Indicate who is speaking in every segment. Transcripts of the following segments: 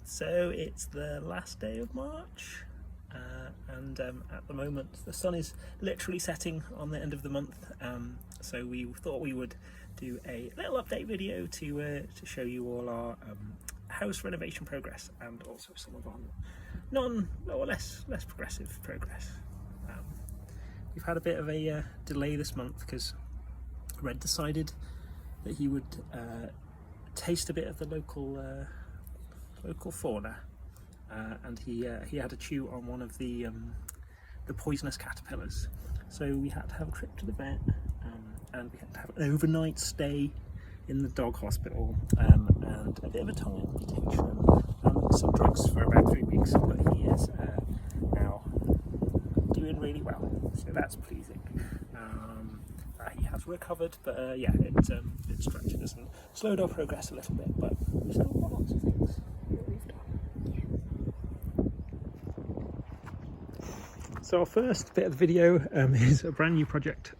Speaker 1: So it's the last day of March, and at the moment the sun is literally setting on the end of the month. So we thought we would do a little update video to show you all our house renovation progress and also some of our less progressive progress. We've had a bit of a delay this month because Red decided that he would taste a bit of the local fauna, and he had to chew on one of the poisonous caterpillars. So we had to have a trip to the vet, and we had to have an overnight stay in the dog hospital, and a bit of a tongue amputation, and some drugs for about 3 weeks. But he is now doing really well, so that's pleasing. He has recovered, but it stretched us and slowed our progress a little bit, but we've still got lots of things that we've done. So our first bit of the video is a brand new project.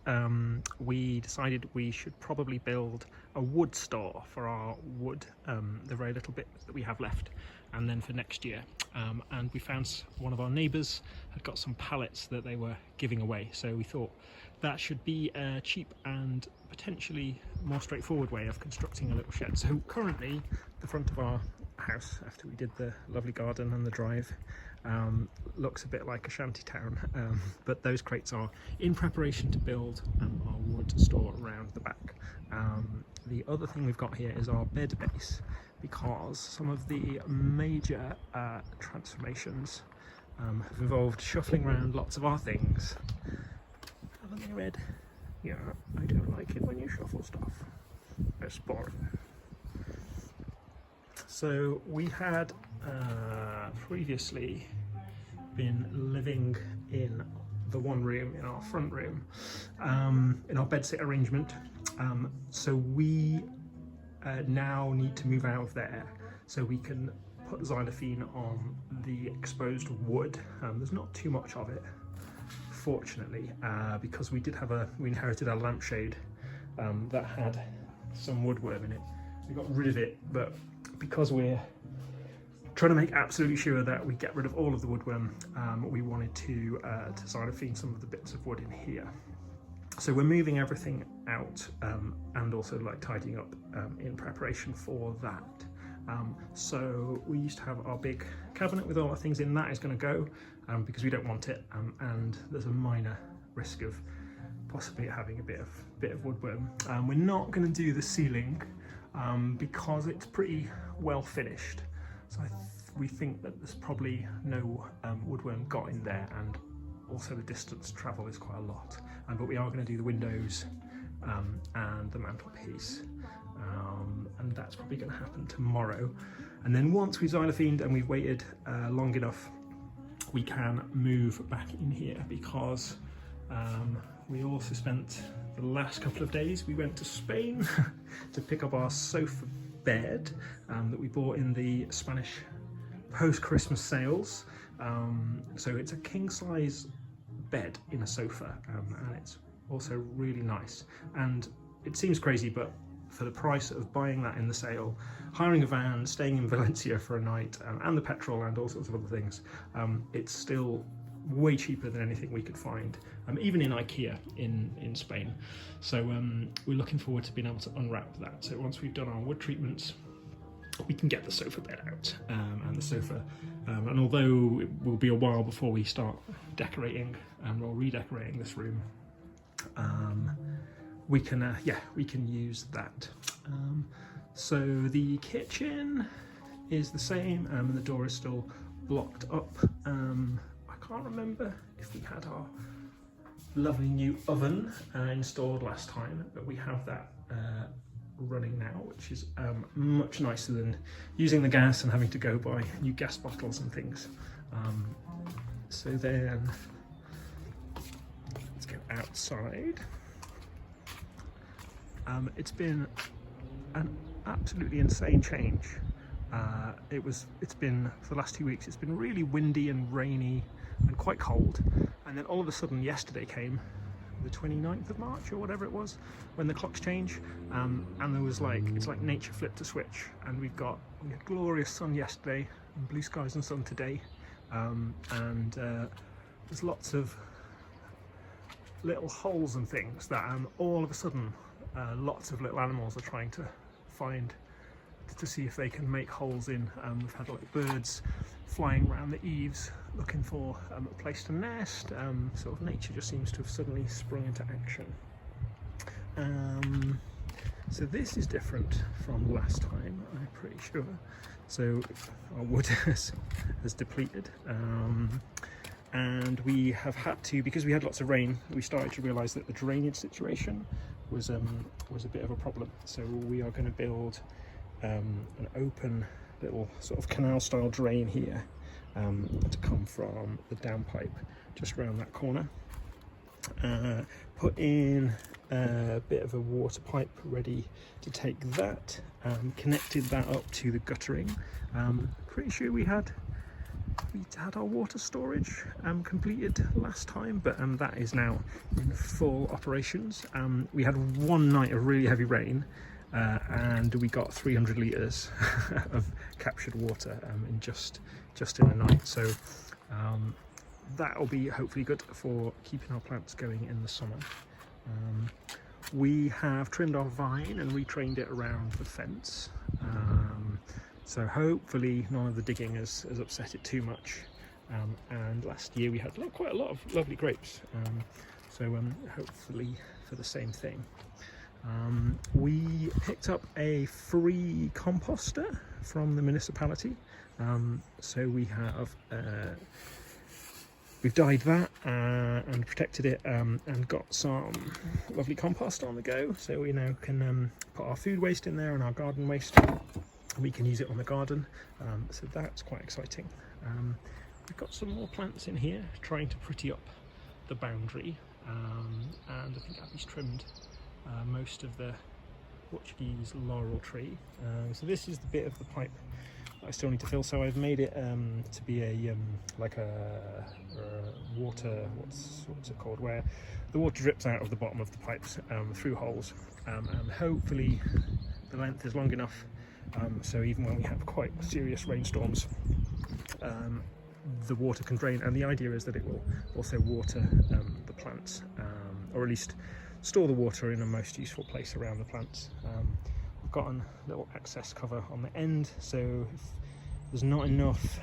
Speaker 1: We decided we should probably build a wood store for our wood, the very little bit that we have left, and then for next year. And we found one of our neighbours had got some pallets that they were giving away, so we thought that should be a cheap and potentially more straightforward way of constructing a little shed. So currently the front of our house, after we did the lovely garden and the drive, looks a bit like a shanty town, but those crates are in preparation to build our wood store around the back. The other thing we've got here is our bed base, because some of the major transformations have involved shuffling around lots of our things. Haven't they, Red? Yeah, I don't like it when you shuffle stuff. It's boring. So we had previously been living in the one room, in our front room, in our bedsit arrangement. So we now need to move out of there so we can put xylophene on the exposed wood. There's not too much of it, fortunately, because we inherited a lampshade that had some woodworm in it. We got rid of it, but because we're trying to make absolutely sure that we get rid of all of the woodworm, we wanted to xylophene some of the bits of wood in here. So we're moving everything out, and also like tidying up in preparation for that. So we used to have our big cabinet with all our things in. That is going to go because we don't want it, and there's a minor risk of possibly having a bit of woodworm. We're not going to do the ceiling because it's pretty well finished, so we think that there's probably no woodworm got in there, and also the distance to travel is quite a lot. But we are going to do the windows and the mantelpiece, and that's probably going to happen tomorrow. And then once we've xylophened and we've waited long enough, we can move back in here, because we also spent the last couple of days, we went to Spain to pick up our sofa bed that we bought in the Spanish post-Christmas sales. So it's a king-size bed in a sofa, and it's also really nice. And it seems crazy, but for the price of buying that in the sale, hiring a van, staying in Valencia for a night, and the petrol and all sorts of other things, it's still way cheaper than anything we could find, even in IKEA in Spain. So we're looking forward to being able to unwrap that. So once we've done our wood treatments, we can get the sofa bed out, and the sofa, and although it will be a while before we start decorating or redecorating this room, we can use that. So the kitchen is the same, and the door is still blocked up. I can't remember if we had our lovely new oven installed last time, but we have that running now, which is much nicer than using the gas and having to go buy new gas bottles and things. So then let's go outside. It's been an absolutely insane change. It's been, for the last 2 weeks, it's been really windy and rainy and quite cold, and then all of a sudden yesterday came the 29th of March or whatever it was, when the clocks change, and there was like, it's like nature flipped a switch, and we had glorious sun yesterday and blue skies and sun today, and there's lots of little holes and things that all of a sudden lots of little animals are trying to find to see if they can make holes in. We've had like birds flying around the eaves looking for a place to nest. Sort of nature just seems to have suddenly sprung into action. So this is different from last time, I'm pretty sure. So our wood has depleted, and we have had to, because we had lots of rain, we started to realise that the drainage situation was a bit of a problem. So we are going to build an open little sort of canal style drain here to come from the downpipe just around that corner. Put in a bit of a water pipe ready to take that, connected that up to the guttering. Pretty sure we had our water storage completed last time, but that is now in full operations. We had one night of really heavy rain, and we got 300 litres of captured water in just in a night. So that'll be hopefully good for keeping our plants going in the summer. We have trimmed our vine and retrained it around the fence. So hopefully none of the digging has upset it too much. And last year we had quite a lot of lovely grapes. So hopefully for the same thing. We picked up a free composter from the municipality. So we've dyed that and protected it, and got some lovely compost on the go. So we now can put our food waste in there and our garden waste. We can use it on the garden, so that's quite exciting. We've got some more plants in here trying to pretty up the boundary, and I think Abby's trimmed most of the Portuguese laurel tree. So this is the bit of the pipe I still need to fill. So I've made it to be a like a water, what's it called, where the water drips out of the bottom of the pipes through holes, and hopefully the length is long enough so even when we have quite serious rainstorms, the water can drain, and the idea is that it will also water the plants, or at least store the water in a most useful place around the plants. I've got a little access cover on the end, so if there's not enough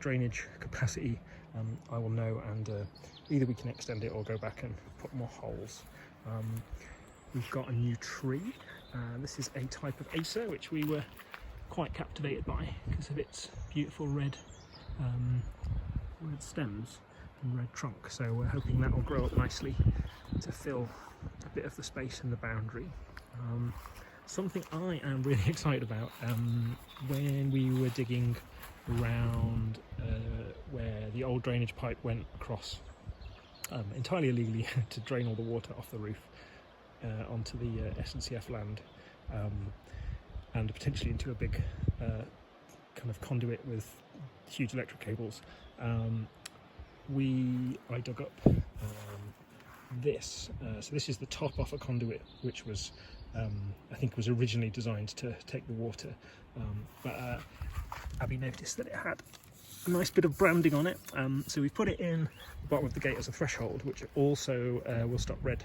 Speaker 1: drainage capacity, I will know, and either we can extend it or go back and put more holes. We've got a new tree. This is a type of Acer which we were quite captivated by because of its beautiful red stems and red trunk, so we're hoping that will grow up nicely to fill a bit of the space in the boundary. Something I am really excited about, when we were digging around where the old drainage pipe went across entirely illegally to drain all the water off the roof onto the SNCF land, and potentially into a big kind of conduit with huge electric cables. I dug up this. So this is the top off a conduit which was I think was originally designed to take the water, but Abby noticed that it had a nice bit of branding on it, so we put it in the bottom of the gate as a threshold, which also will stop Red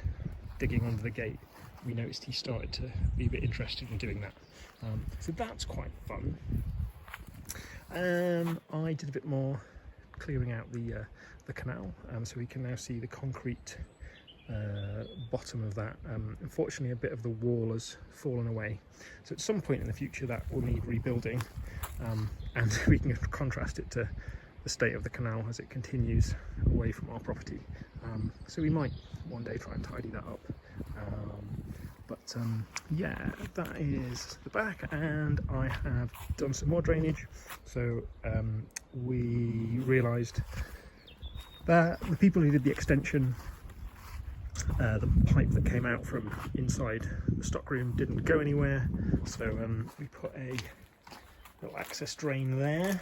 Speaker 1: digging under the gate. We noticed he started to be a bit interested in doing that, so that's quite fun. I did a bit more clearing out the canal, so we can now see the concrete bottom of that. Unfortunately, a bit of the wall has fallen away, so at some point in the future that will need rebuilding, and we can contrast it to the state of the canal as it continues away from our property. So we might one day try and tidy that up. But yeah, that is the back, and I have done some more drainage. So we realised that the people who did the extension, the pipe that came out from inside the stockroom didn't go anywhere, so we put a little access drain there,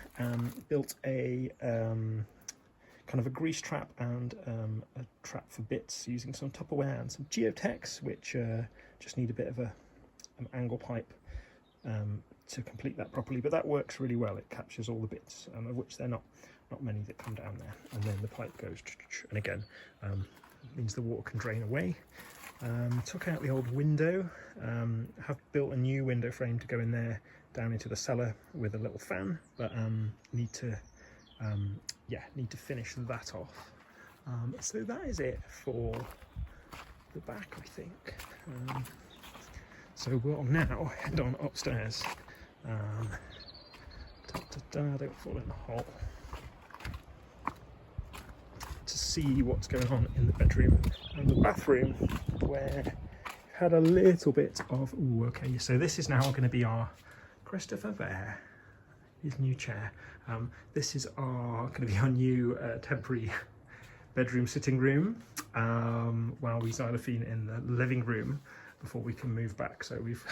Speaker 1: built a kind kind of a grease trap and a trap for bits using some Tupperware and some geotex, which just need a bit of an angle pipe to complete that properly, but that works really well. It captures all the bits, of which there are not many that come down there, and then the pipe goes, and again means the water can drain away. Took out the old window, have built a new window frame to go in there down into the cellar with a little fan, but need to finish that off. So that is it for the back, I think. So we'll now head on upstairs. Don't fall in the hole. To see what's going on in the bedroom and the bathroom, where we've had a little bit of, okay, so this is now going to be our Christopher Bear, his new chair. This is going to be our new temporary bedroom sitting room, while we xylophone in the living room before we can move back. So we've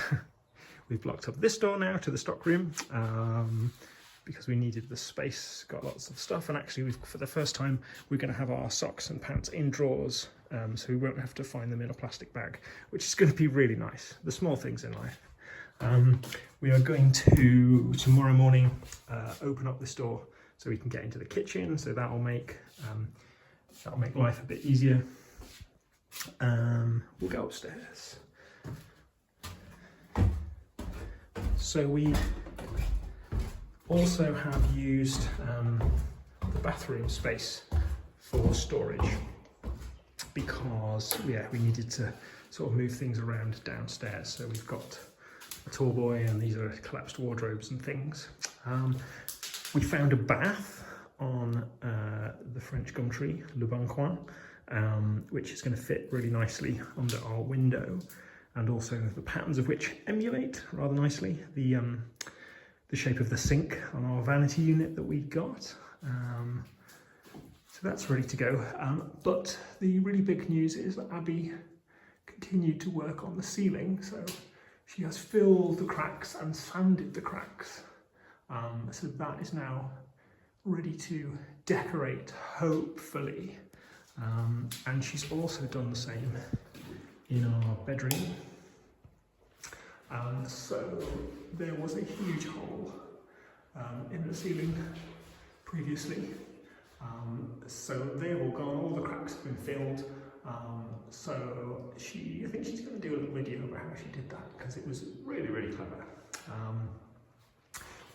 Speaker 1: we've blocked up this door now to the stock room, because we needed the space, got lots of stuff, and actually for the first time we're going to have our socks and pants in drawers, so we won't have to find them in a plastic bag, which is going to be really nice. The small things in life. We are going to tomorrow morning open up this door so we can get into the kitchen, so that'll make life a bit easier. We'll go upstairs. So we also have used the bathroom space for storage, because we needed to sort of move things around downstairs. So we've got a tall boy, and these are collapsed wardrobes and things. We found a bath on the French gum tree, Le Bon Coin, which is going to fit really nicely under our window, and also the patterns of which emulate rather nicely the shape of the sink on our vanity unit that we got. So that's ready to go. But the really big news is that Abby continued to work on the ceiling, so she has filled the cracks and sanded the cracks. So that is now ready to decorate, hopefully. And she's also done the same in our bedroom. So there was a huge hole in the ceiling previously. So they're all gone, all the cracks have been filled. So I think she's going to do a little video about how she did that, because it was really, really clever.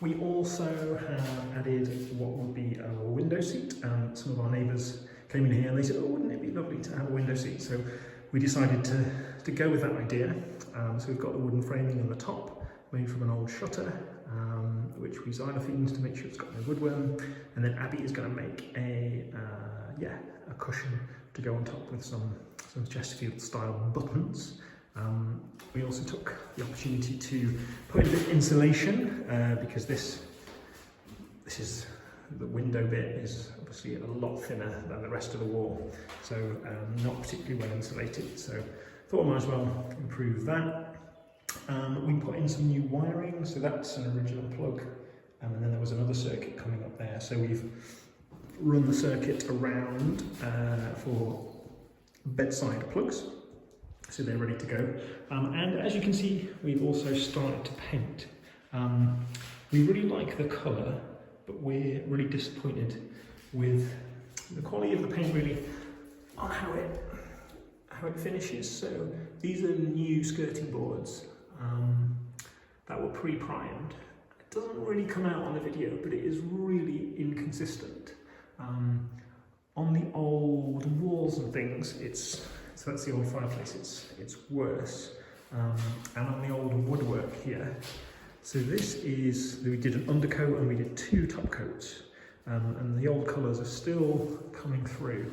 Speaker 1: We also have added what would be a window seat. Some of our neighbours came in here and they said, oh, wouldn't it be lovely to have a window seat? So we decided to go with that idea. So we've got the wooden framing on the top, made from an old shutter, which we xylophoned to make sure it's got no woodworm. And then Abby is going to make a cushion to go on top with some Chesterfield style buttons. We also took the opportunity to put in a bit of insulation, because this is, the window bit is obviously a lot thinner than the rest of the wall, so not particularly well insulated, so thought I might as well improve that. We put in some new wiring, so that's an original plug, and then there was another circuit coming up there, so we've run the circuit around for bedside plugs, so they're ready to go. And as you can see, we've also started to paint. We really like the colour, but we're really disappointed with the quality of the paint, really, on how it finishes. So these are new skirting boards that were pre-primed. It doesn't really come out on the video, but it is really inconsistent. On the old walls and things, so that's the old fireplace, it's worse. And on the old woodwork here, so this is, we did an undercoat and we did 2 top coats, and the old colours are still coming through.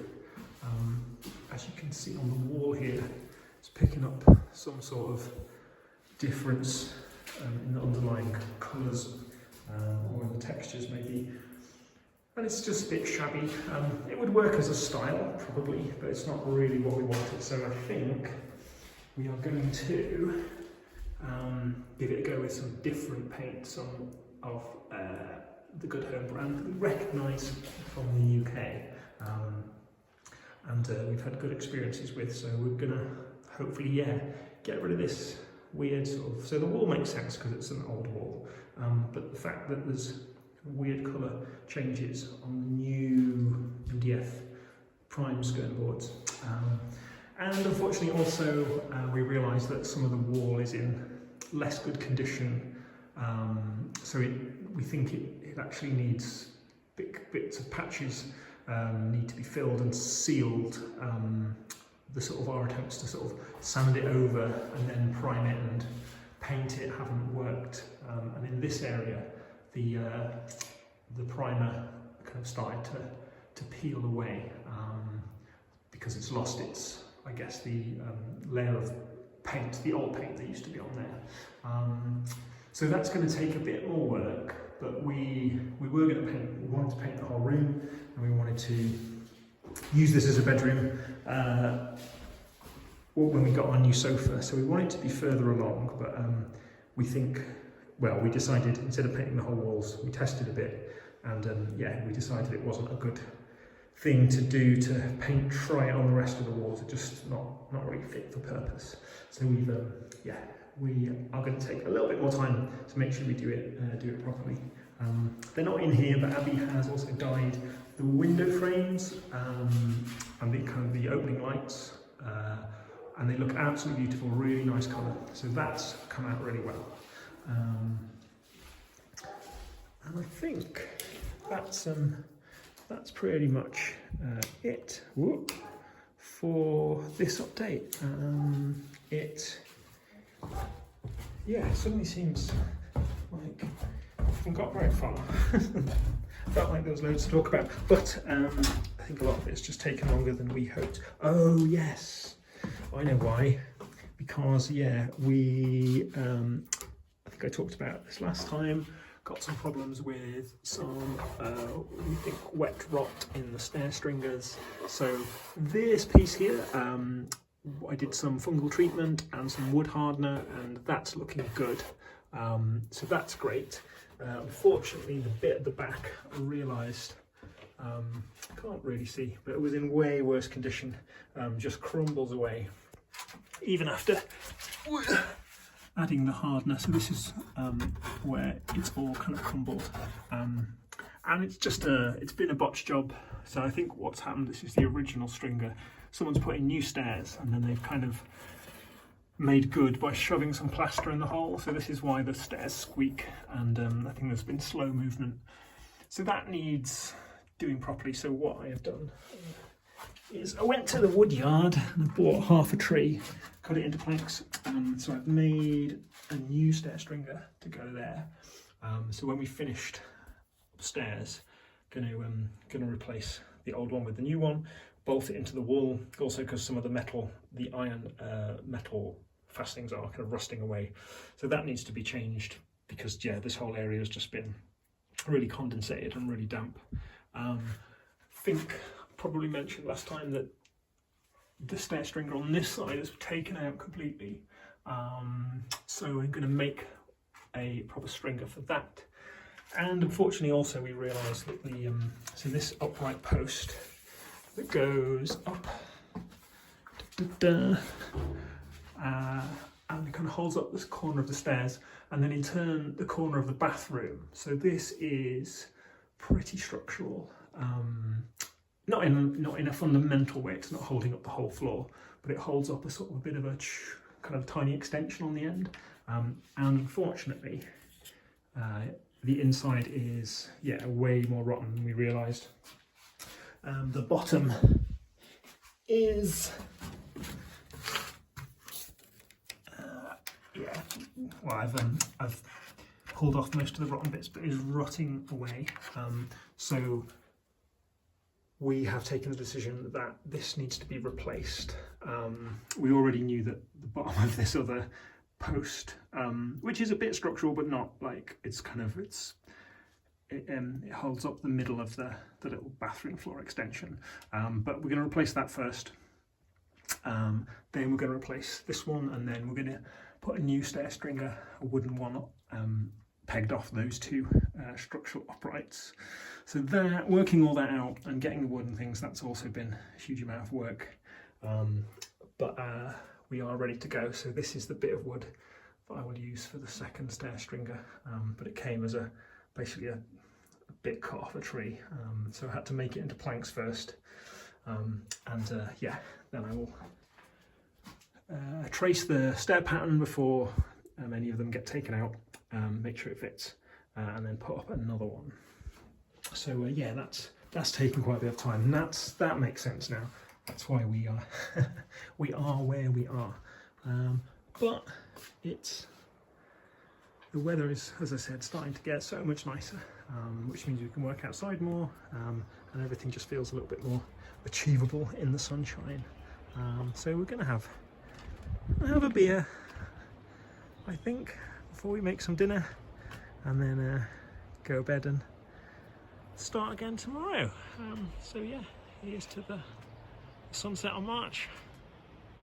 Speaker 1: As you can see on the wall here, it's picking up some sort of difference in the underlying colours, or in the textures maybe. And it's just a bit shabby. It would work as a style, probably, but it's not really what we wanted. So I think we are going to give it a go with some different paint, some of the Good Home brand that we recognise from the UK. and we've had good experiences with. So we're gonna hopefully, yeah, get rid of this weird sort of. So the wall makes sense because it's an old wall, but the fact that there's weird colour changes on the new MDF prime skirting boards, and unfortunately also we realised that some of the wall is in less good condition, so we think it actually needs big bits of patches need to be filled and sealed. The sort of our attempts to sort of sand it over and then prime it and paint it haven't worked, and in this area the primer kind of started to peel away, because it's lost its, I guess, the layer of paint, the old paint that used to be on there. So that's going to take a bit more work, but we wanted to paint the whole room, and we wanted to use this as a bedroom when we got our new sofa. So we wanted to be further along, but we decided instead of painting the whole walls, we tested a bit, and yeah, we decided it wasn't a good thing to do to try it on the rest of the walls. It just not really fit for purpose. So we are going to take a little bit more time to make sure we do it properly. They're not in here, but Abby has also dyed the window frames and the opening lights, and they look absolutely beautiful, really nice colour. So that's come out really well. And I think that's pretty much it for this update. It suddenly seems like we haven't got very far. Felt like there was loads to talk about, but I think a lot of it's just taken longer than we hoped. Oh yes, I know why. Because we I think I talked about this last time, got some problems with some we think wet rot in the stair stringers. So this piece here, I did some fungal treatment and some wood hardener, and that's looking good. So that's great. Unfortunately, the bit at the back, I realised, can't really see, but it was in way worse condition, just crumbles away, even after adding the hardener. So this is where it's all kind of crumbled, and it's just it's been a botch job. So I think what's happened, this is the original stringer, someone's put in new stairs and then they've kind of made good by shoving some plaster in the hole. So this is why the stairs squeak, and I think there's been slow movement. So that needs doing properly. So what I have done is I went to the wood yard and I bought half a tree, cut it into planks. So I've made a new stair stringer to go there. So when we finished upstairs, gonna replace the old one with the new one, bolt it into the wall. Also because some of the iron metal fastenings are kind of rusting away. So that needs to be changed because this whole area has just been really condensated and really damp. I think I probably mentioned last time that the stair stringer on this side is taken out completely. So I'm going to make a proper stringer for that. And unfortunately also we realised that so this upright post that goes up and it kind of holds up this corner of the stairs, and then in turn the corner of the bathroom. So this is pretty structural, not in a fundamental way. It's not holding up the whole floor, but it holds up a sort of a bit of a kind of tiny extension on the end, and unfortunately the inside is way more rotten than we realised. The bottom is well, I've pulled off most of the rotten bits, but it is rotting away. So we have taken the decision that this needs to be replaced. We already knew that the bottom of this other post, which is a bit structural, but not like it holds up the middle of the little bathroom floor extension. But we're going to replace that first. Then we're going to replace this one, and then we're going to put a new stair stringer, a wooden one, pegged off those two structural uprights. So that, working all that out and getting the wood and things, that's also been a huge amount of work. But we are ready to go. So this is the bit of wood that I will use for the second stair stringer, but it came as basically a bit cut off a tree, so I had to make it into planks first, yeah, then I will trace the stair pattern before any of them get taken out, make sure it fits, and then put up another one. So yeah, that's taken quite a bit of time, and that makes sense now. That's why we are we are where we are. But the weather is, as I said, starting to get so much nicer, which means we can work outside more, and everything just feels a little bit more achievable in the sunshine. So we're gonna have a beer, I think, before we make some dinner, and then go to bed and start again tomorrow. So yeah, here's to the sunset on March.